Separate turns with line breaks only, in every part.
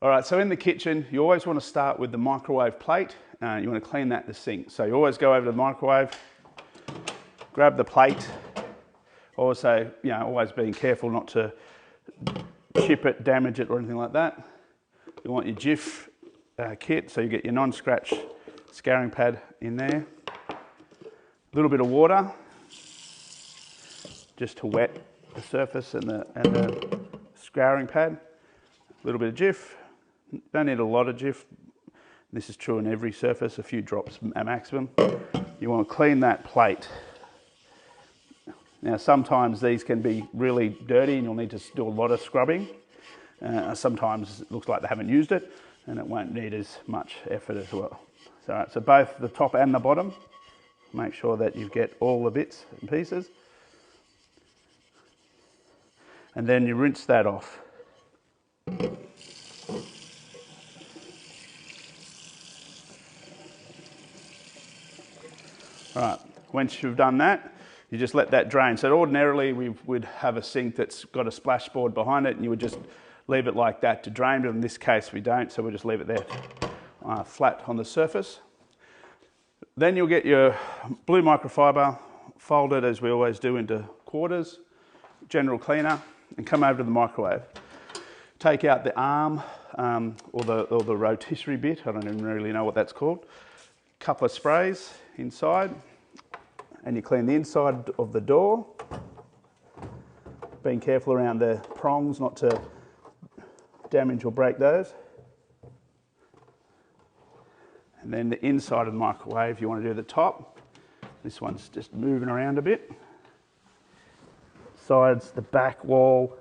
All right, so in the kitchen, you always want to start with the microwave plate. You want to clean that in the sink. So you always go over to the microwave, grab the plate. Also, always being careful not to chip it, damage it, or anything like that. You want your Jif kit, so you get your non-scratch scouring pad in there. A little bit of water, just to wet the surface and the scouring pad. A little bit of Jif. Don't need a lot of Jif. This is true on every surface, a few drops at maximum. You want to clean that plate. Now sometimes these can be really dirty and you'll need to do a lot of scrubbing. Sometimes it looks like they haven't used it and it won't need as much effort as well. So both the top and the bottom, make sure that you get all the bits and pieces. And then you rinse that off. All right, once you've done that, you just let that drain. So ordinarily we would have a sink that's got a splashboard behind it and you would just leave it like that to drain, but in this case we don't, so we'll just leave it there flat on the surface. Then you'll get your blue microfiber, fold it as we always do into quarters, general cleaner, and come over to the microwave. Take out the arm or the rotisserie bit, I don't even really know what that's called. Couple of sprays inside, and you clean the inside of the door, being careful around the prongs not to damage or break those. And then the inside of the microwave, you want to do the top. This one's just moving around a bit. Sides, the back wall.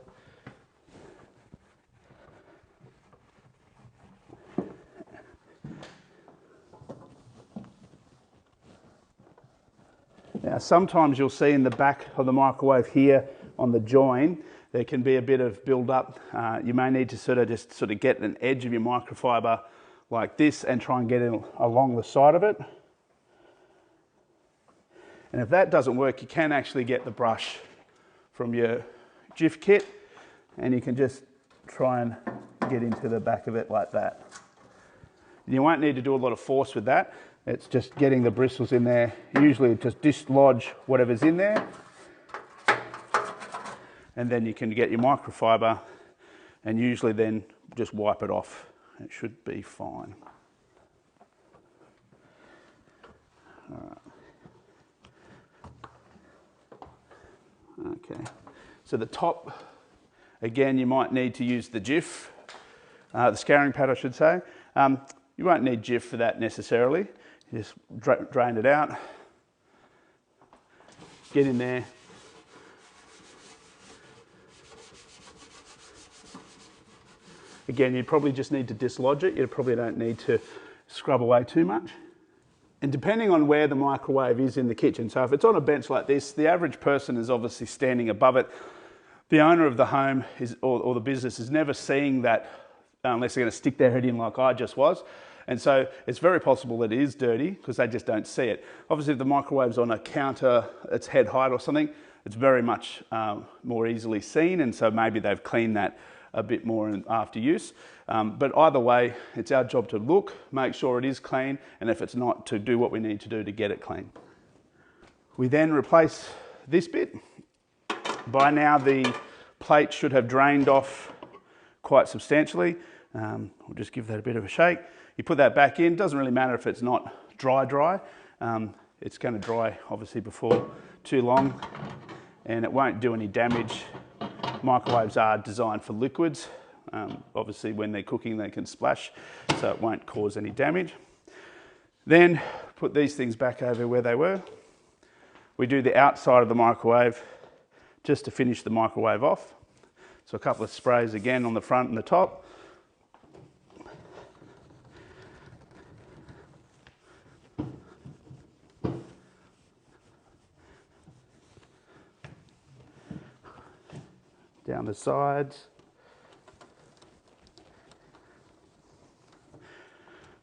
Now sometimes you'll see in the back of the microwave here on the join, there can be a bit of build up. You may need to sort of get an edge of your microfiber like this and try and get it along the side of it. And if that doesn't work, you can actually get the brush from your Jif kit and you can just try and get into the back of it like that. And you won't need to do a lot of force with that. It's just getting the bristles in there. Usually just dislodge whatever's in there. And then you can get your microfiber and usually then just wipe it off. It should be fine. All right. Okay. So the top, again, you might need to use the Jif, the scouring pad I should say. You won't need Jif for that necessarily. You just drain it out, get in there. Again, you probably just need to dislodge it. You probably don't need to scrub away too much. And depending on where the microwave is in the kitchen, so if it's on a bench like this, the average person is obviously standing above it. The owner of the home or the business is never seeing that unless they're going to stick their head in like I just was. And so it's very possible that it is dirty because they just don't see it. Obviously, if the microwave's on a counter, it's head height or something, it's very much more easily seen. And so maybe they've cleaned that a bit more after use. But either way, it's our job to look, make sure it is clean, and if it's not, to do what we need to do to get it clean. We then replace this bit. By now, the plate should have drained off quite substantially. We'll just give that a bit of a shake. You put that back in. Doesn't really matter if it's not dry. It's going to dry obviously before too long and it won't do any damage. Microwaves are designed for liquids. Obviously when they're cooking they can splash, so it won't cause any damage. Then put these things back over where they were. We do the outside of the microwave just to finish the microwave off. So a couple of sprays again on the front and the top. Down the sides,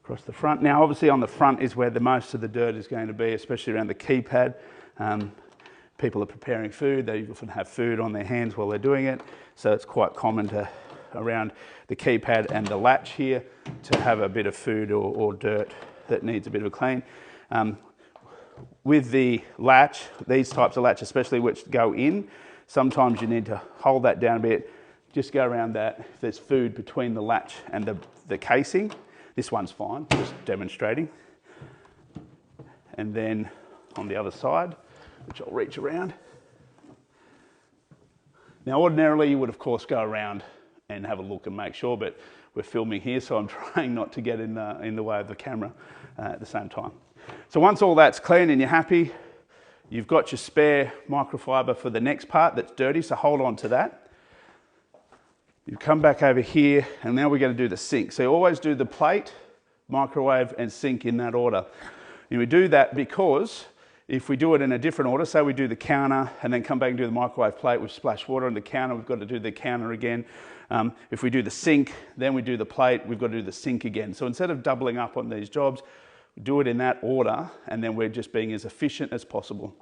across the front. Now obviously on the front is where the most of the dirt is going to be, especially around the keypad. People are preparing food, they often have food on their hands while they're doing it, so it's quite common to around the keypad and the latch here to have a bit of food or dirt that needs a bit of a clean. With the latch, these types of latch especially which go in, sometimes you need to hold that down a bit, just go around that. If there's food between the latch and the casing, this one's fine, just demonstrating. And then on the other side, which I'll reach around. Now ordinarily you would of course go around and have a look and make sure, but we're filming here, so I'm trying not to get in the way of the camera at the same time. So once all that's clean and you're happy, you've got your spare microfiber for the next part that's dirty, so hold on to that. You come back over here, and now we're going to do the sink. So you always do the plate, microwave, and sink in that order. And we do that because if we do it in a different order, say we do the counter and then come back and do the microwave plate, we've splashed water on the counter, we've got to do the counter again. If we do the sink, then we do the plate, we've got to do the sink again. So instead of doubling up on these jobs, do it in that order, and then we're just being as efficient as possible.